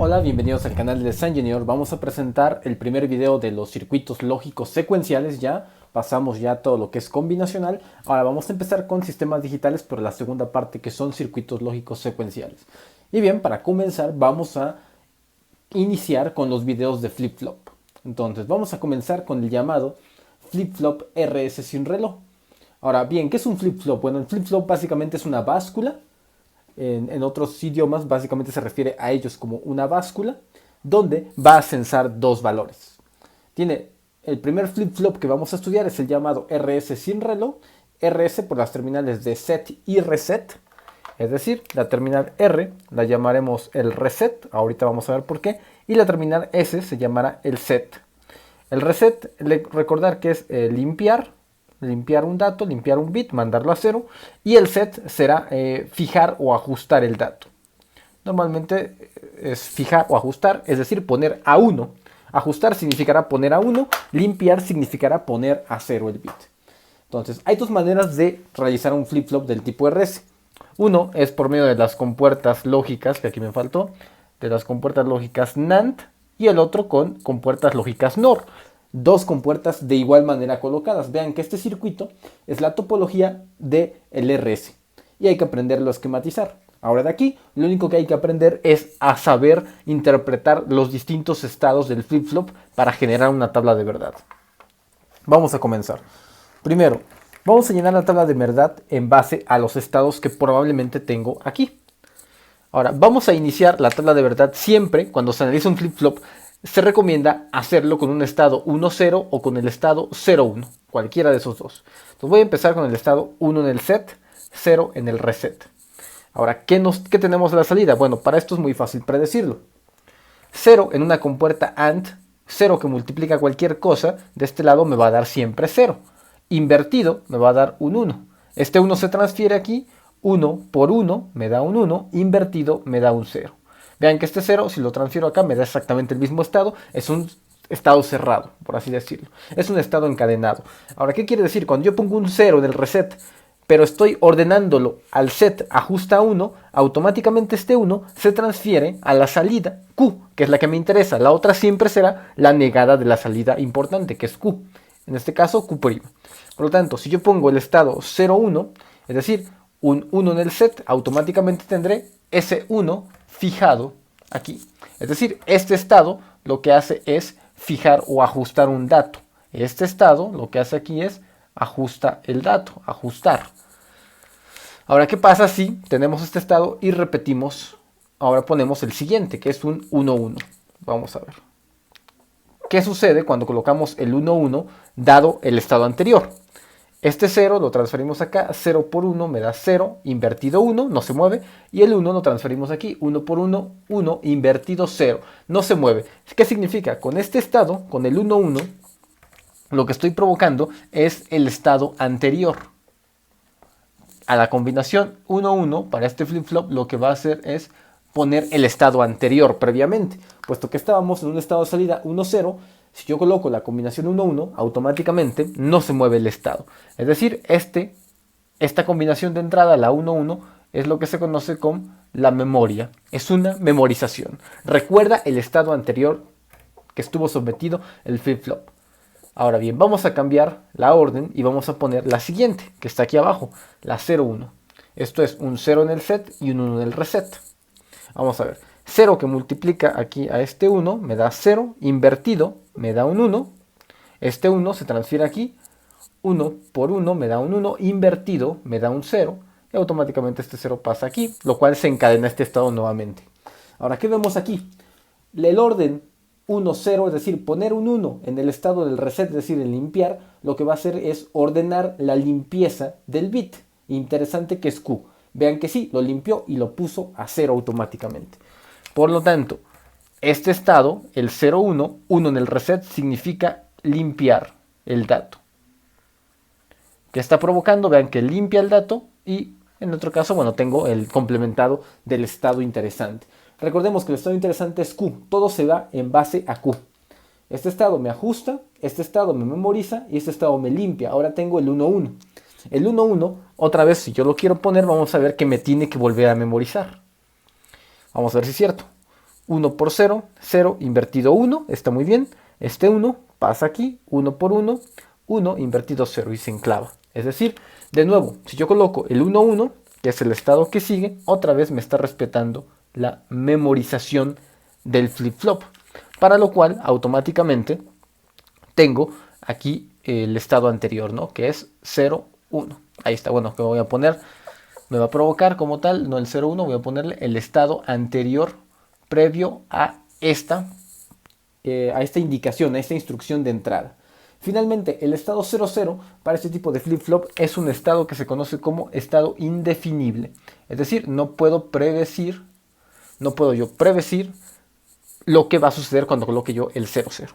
Hola, bienvenidos al canal de Design Junior. Vamos a presentar el primer video de los circuitos lógicos secuenciales. Ya pasamos ya todo lo que es combinacional. Ahora vamos a empezar con sistemas digitales, pero la segunda parte que son circuitos lógicos secuenciales. Y bien, para comenzar vamos a iniciar con los videos de flip-flop. Entonces vamos a comenzar con el llamado flip-flop RS sin reloj. Ahora bien, ¿qué es un flip-flop? Bueno, el flip-flop básicamente es una báscula. En otros idiomas básicamente se refiere a ellos como una báscula donde va a censar dos valores. Tiene el primer flip-flop que vamos a estudiar es el llamado RS sin reloj. RS por las terminales de set y reset. Es decir, la terminal R la llamaremos el reset, ahorita vamos a ver por qué, y la terminal S se llamará el set. El reset, recordar que es limpiar un dato, limpiar un bit, mandarlo a cero, y el set será fijar o ajustar el dato. Normalmente es fijar o ajustar, es decir, poner a 1. Ajustar significará poner a 1, limpiar significará poner a 0 el bit. Entonces, hay dos maneras de realizar un flip-flop del tipo RS. Uno es por medio de las compuertas lógicas, que aquí me faltó, de las compuertas lógicas NAND, y el otro con compuertas lógicas NOR. Dos compuertas de igual manera colocadas. Vean que este circuito es la topología del RS y hay que aprenderlo a esquematizar. Ahora de aquí, lo único que hay que aprender es a saber interpretar los distintos estados del flip-flop para generar una tabla de verdad. Vamos a comenzar. Primero, vamos a llenar la tabla de verdad en base a los estados que probablemente tengo aquí. Ahora, vamos a iniciar la tabla de verdad siempre cuando se analiza un flip-flop. Se recomienda hacerlo con un estado 1-0 o con el estado 0-1, cualquiera de esos dos. Entonces voy a empezar con el estado 1 en el set, 0 en el reset. Ahora, ¿qué tenemos a la salida? Bueno, para esto es muy fácil predecirlo. 0 en una compuerta AND, 0 que multiplica cualquier cosa, de este lado me va a dar siempre 0. Invertido me va a dar un 1. Este 1 se transfiere aquí, 1 por 1 me da un 1, invertido me da un 0. Vean que este 0, si lo transfiero acá, me da exactamente el mismo estado. Es un estado cerrado, por así decirlo. Es un estado encadenado. Ahora, ¿qué quiere decir? Cuando yo pongo un 0 en el reset, pero estoy ordenándolo al set ajusta 1, automáticamente este 1 se transfiere a la salida Q, que es la que me interesa. La otra siempre será la negada de la salida importante, que es Q. En este caso, '. Por lo tanto, si yo pongo el estado 0,1, es decir, un 1 en el set, automáticamente tendré ese 1 fijado aquí. Es decir, este estado lo que hace es fijar o ajustar un dato. Este estado lo que hace aquí es ajusta el dato, ajustar. Ahora, ¿qué pasa si tenemos este estado y repetimos? Ahora ponemos el siguiente, que es un 1,1. Vamos a ver. ¿Qué sucede cuando colocamos el 1,1 dado el estado anterior? Este 0 lo transferimos acá, 0 por 1 me da 0, invertido 1, no se mueve, y el 1 lo transferimos aquí, 1 por 1, 1, invertido 0, no se mueve. ¿Qué significa? Con este estado, con el 1,1, lo que estoy provocando es el estado anterior. A la combinación 1,1 para este flip-flop lo que va a hacer es poner el estado anterior previamente, puesto que estábamos en un estado de salida 1,0. Si yo coloco la combinación 1,1, automáticamente no se mueve el estado. Es decir, esta combinación de entrada, la 1,1, es lo que se conoce como la memoria. Es una memorización. Recuerda el estado anterior que estuvo sometido el flip-flop. Ahora bien, vamos a cambiar la orden y vamos a poner la siguiente, que está aquí abajo, la 0,1. Esto es un 0 en el set y un 1 en el reset. Vamos a ver. 0 que multiplica aquí a este 1 me da 0, invertido me da un 1. Este 1 se transfiere aquí, 1 por 1 me da un 1, invertido me da un 0. Y automáticamente este 0 pasa aquí, lo cual se encadena este estado nuevamente. Ahora, ¿qué vemos aquí? El orden 1,0, es decir, poner un 1 en el estado del reset, es decir, el limpiar, lo que va a hacer es ordenar la limpieza del bit. Interesante que es Q. Vean que sí, lo limpió y lo puso a 0 automáticamente. Por lo tanto, este estado, el 0,1, 1 en el reset, significa limpiar el dato. ¿Qué está provocando? Vean que limpia el dato y en otro caso, bueno, tengo el complementado del estado interesante. Recordemos que el estado interesante es Q. Todo se da en base a Q. Este estado me ajusta, este estado me memoriza y este estado me limpia. Ahora tengo el 1,1. El 1,1, otra vez, si yo lo quiero poner, vamos a ver que me tiene que volver a memorizar. Vamos a ver si es cierto. 1 por 0, 0 invertido 1, está muy bien. Este 1 pasa aquí, 1 por 1, 1 invertido 0 y se enclava. Es decir, de nuevo, si yo coloco el 1, 1, que es el estado que sigue, otra vez me está respetando la memorización del flip-flop. Para lo cual, automáticamente, tengo aquí el estado anterior, ¿no? Que es 0, 1. Ahí está, bueno, que voy a poner, me va a provocar como tal, no el 0, 1, voy a ponerle el estado anterior previo a esta indicación, a esta instrucción de entrada. Finalmente, el estado 00 para este tipo de flip-flop es un estado que se conoce como estado indefinible. Es decir, no puedo yo predecir lo que va a suceder cuando coloque yo el 00.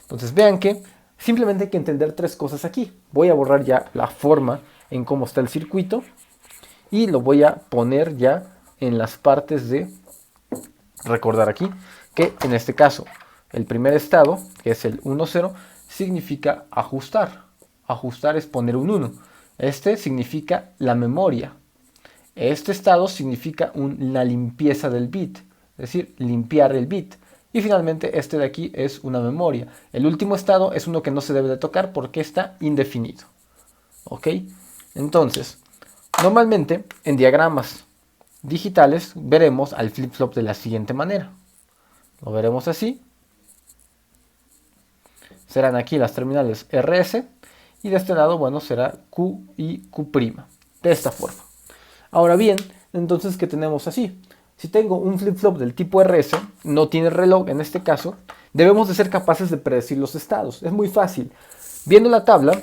Entonces vean que simplemente hay que entender tres cosas aquí. Voy a borrar ya la forma en cómo está el circuito y lo voy a poner ya en las partes de recordar aquí que en este caso el primer estado, que es el 1-0, significa ajustar. Ajustar es poner un 1. Este significa la memoria. Este estado significa la limpieza del bit, es decir, limpiar el bit. Y finalmente este de aquí es una memoria. El último estado es uno que no se debe de tocar porque está indefinido. ¿Ok? Entonces, normalmente en diagramas digitales veremos al flip-flop de la siguiente manera. Lo veremos así. Serán aquí las terminales RS y de este lado, bueno, será Q y Q'. De esta forma. Ahora bien, entonces, ¿qué tenemos así? Si tengo un flip-flop del tipo RS, no tiene reloj en este caso, debemos de ser capaces de predecir los estados. Es muy fácil. Viendo la tabla,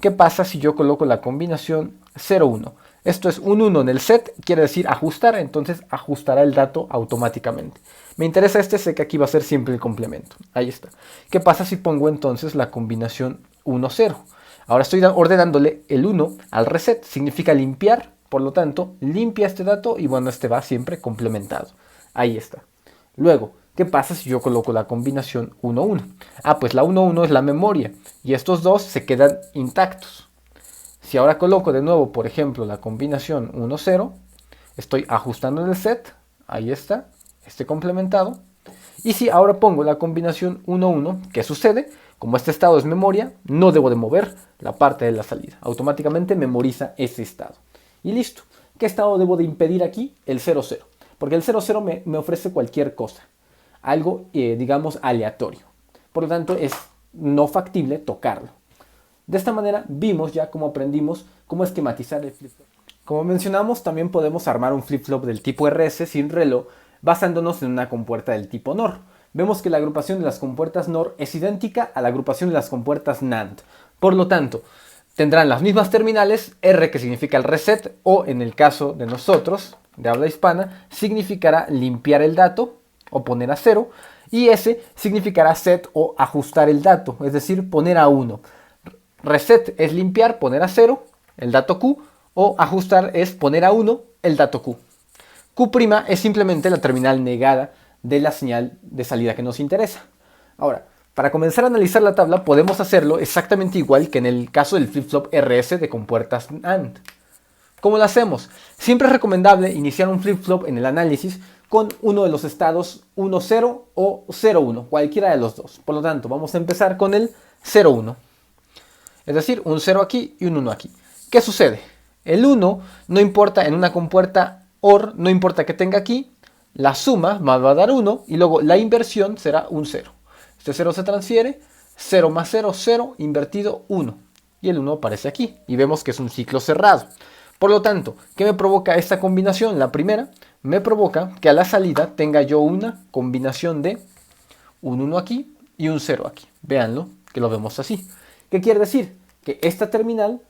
¿qué pasa si yo coloco la combinación 0-1? Esto es un 1 en el set, quiere decir ajustar, entonces ajustará el dato automáticamente. Me interesa este, sé que aquí va a ser siempre el complemento. Ahí está. ¿Qué pasa si pongo entonces la combinación 1-0? Ahora estoy ordenándole el 1 al reset, significa limpiar, por lo tanto, limpia este dato y bueno, este va siempre complementado. Ahí está. Luego, ¿qué pasa si yo coloco la combinación 1-1? Ah, pues la 1-1 es la memoria y estos dos se quedan intactos. Si ahora coloco de nuevo, por ejemplo, la combinación 1-0, estoy ajustando en el set, ahí está, este complementado. Y si ahora pongo la combinación 1-1, ¿qué sucede? Como este estado es memoria, no debo de mover la parte de la salida. Automáticamente memoriza ese estado. Y listo. ¿Qué estado debo de impedir aquí? El 00. Porque el 00 me ofrece cualquier cosa. Algo, digamos, aleatorio. Por lo tanto, es no factible tocarlo. De esta manera vimos ya cómo aprendimos cómo esquematizar el flip-flop. Como mencionamos, también podemos armar un flip-flop del tipo RS sin reloj basándonos en una compuerta del tipo NOR. Vemos que la agrupación de las compuertas NOR es idéntica a la agrupación de las compuertas NAND. Por lo tanto, tendrán las mismas terminales, R que significa el reset, o en el caso de nosotros, de habla hispana, significará limpiar el dato o poner a 0, y S significará set o ajustar el dato, es decir, poner a 1. Reset es limpiar, poner a 0, el dato Q, o ajustar es poner a 1, el dato Q. Q' es simplemente la terminal negada de la señal de salida que nos interesa. Ahora, para comenzar a analizar la tabla podemos hacerlo exactamente igual que en el caso del flip-flop RS de compuertas AND. ¿Cómo lo hacemos? Siempre es recomendable iniciar un flip-flop en el análisis con uno de los estados 1-0 o 0-1, cualquiera de los dos. Por lo tanto, vamos a empezar con el 0-1. Es decir, un 0 aquí y un 1 aquí. ¿Qué sucede? El 1 no importa en una compuerta OR, no importa que tenga aquí, la suma va a dar 1 y luego la inversión será un 0. Este 0 se transfiere, 0 más 0, 0, invertido 1. Y el 1 aparece aquí y vemos que es un ciclo cerrado. Por lo tanto, ¿qué me provoca esta combinación? La primera me provoca que a la salida tenga yo una combinación de un 1 aquí y un 0 aquí. Véanlo, que lo vemos así. ¿Qué quiere decir? Que esta terminal,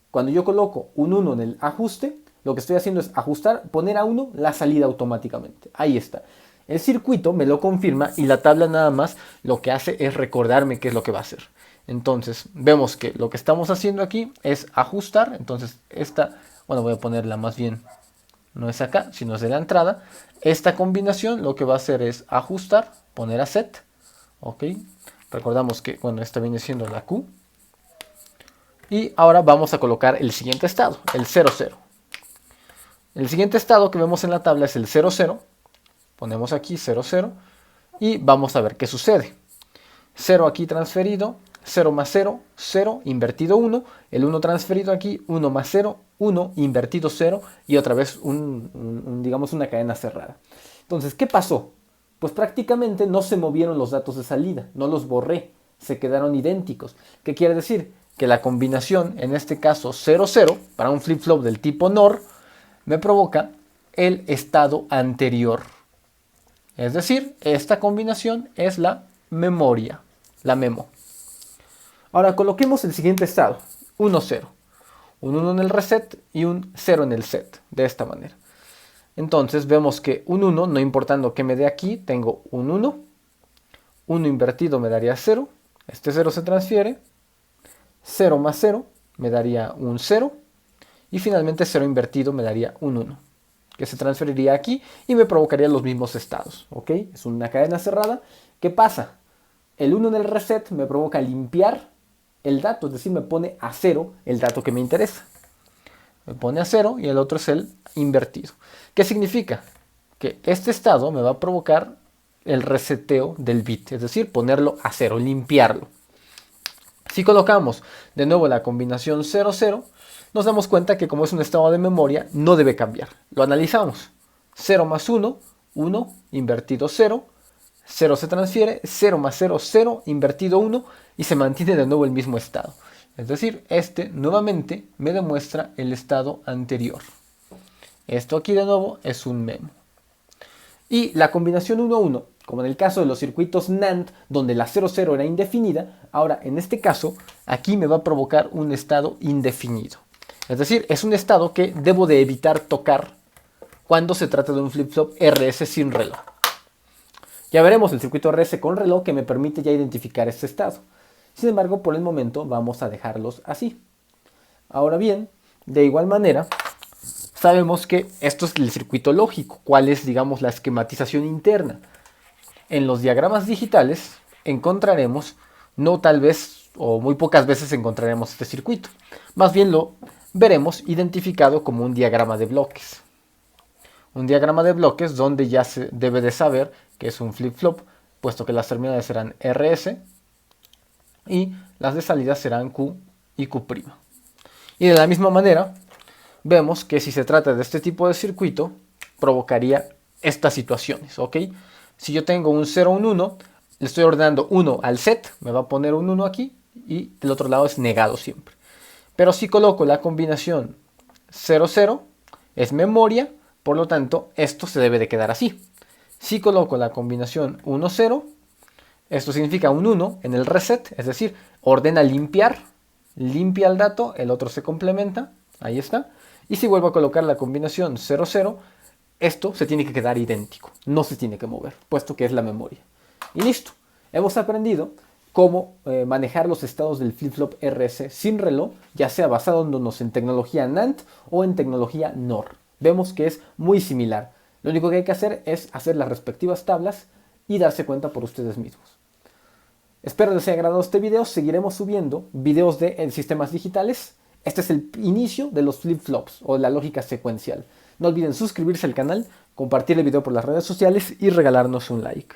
cuando yo coloco un 1 en el ajuste, lo que estoy haciendo es ajustar, poner a 1 la salida automáticamente. Ahí está. El circuito me lo confirma y la tabla nada más lo que hace es recordarme qué es lo que va a hacer. Entonces vemos que lo que estamos haciendo aquí es ajustar. Entonces esta, bueno, voy a ponerla más bien, no es acá, sino es de la entrada. Esta combinación lo que va a hacer es ajustar, poner a set. Ok. Recordamos que, bueno, esta viene siendo la Q. Y ahora vamos a colocar el siguiente estado, el 00. El siguiente estado que vemos en la tabla es el 00. ponemos aquí 0, 0 y vamos a ver qué sucede. 0 aquí transferido, 0 más 0, 0, invertido 1, el 1 transferido aquí, 1 más 0, 1, invertido 0 y otra vez digamos una cadena cerrada. Entonces, ¿qué pasó? Pues prácticamente no se movieron los datos de salida, no los borré, se quedaron idénticos. ¿Qué quiere decir? Que la combinación, en este caso 0, 0, para un flip-flop del tipo NOR, me provoca el estado anterior. Es decir, esta combinación es la memoria, la memo. Ahora coloquemos el siguiente estado, 1, 0. Un 1 en el reset y un 0 en el set, de esta manera. Entonces vemos que un 1, no importando qué me dé aquí, tengo un 1. 1 invertido me daría 0. Este 0 se transfiere. 0 más 0 me daría un 0. Y finalmente 0 invertido me daría un 1. Que se transferiría aquí y me provocaría los mismos estados. ¿Ok? Es una cadena cerrada. ¿Qué pasa? El 1 en el reset me provoca limpiar el dato, es decir, me pone a 0 el dato que me interesa. Me pone a 0 y el otro es el invertido. ¿Qué significa? Que este estado me va a provocar el reseteo del bit, es decir, ponerlo a 0, limpiarlo. Si colocamos de nuevo la combinación 0, 0, nos damos cuenta que como es un estado de memoria, no debe cambiar. Lo analizamos. 0 más 1, 1, invertido 0, 0 se transfiere, 0 más 0, 0, invertido 1 y se mantiene de nuevo el mismo estado. Es decir, este nuevamente me demuestra el estado anterior. Esto aquí de nuevo es un memo. Y la combinación 1, 1, como en el caso de los circuitos NAND, donde la 0, 0 era indefinida, ahora en este caso, aquí me va a provocar un estado indefinido. Es decir, es un estado que debo de evitar tocar cuando se trata de un flip-flop RS sin reloj. Ya veremos el circuito RS con reloj que me permite ya identificar este estado. Sin embargo, por el momento vamos a dejarlos así. Ahora bien, de igual manera, sabemos que esto es el circuito lógico, cuál es, digamos, la esquematización interna. En los diagramas digitales encontraremos, no tal vez o muy pocas veces encontraremos este circuito. Más bien lo veremos identificado como un diagrama de bloques. Un diagrama de bloques donde ya se debe de saber que es un flip-flop, puesto que las terminales serán RS y las de salida serán Q y Q'. Y de la misma manera, vemos que si se trata de este tipo de circuito, provocaría estas situaciones, ¿ok? Si yo tengo un 0, un 1, le estoy ordenando 1 al set, me va a poner un 1 aquí y del otro lado es negado siempre. Pero si coloco la combinación 0, 0, es memoria, por lo tanto, esto se debe de quedar así. Si coloco la combinación 1, 0, esto significa un 1 en el reset, es decir, ordena limpiar, limpia el dato, el otro se complementa, ahí está. Y si vuelvo a colocar la combinación 0, 0, esto se tiene que quedar idéntico, no se tiene que mover, puesto que es la memoria. Y listo, hemos aprendido cómo manejar los estados del flip-flop RS sin reloj, ya sea basándonos en tecnología NAND o en tecnología NOR. Vemos que es muy similar. Lo único que hay que hacer es hacer las respectivas tablas y darse cuenta por ustedes mismos. Espero les haya agradado este video. Seguiremos subiendo videos de sistemas digitales. Este es el inicio de los flip-flops o la lógica secuencial. No olviden suscribirse al canal, compartir el video por las redes sociales y regalarnos un like.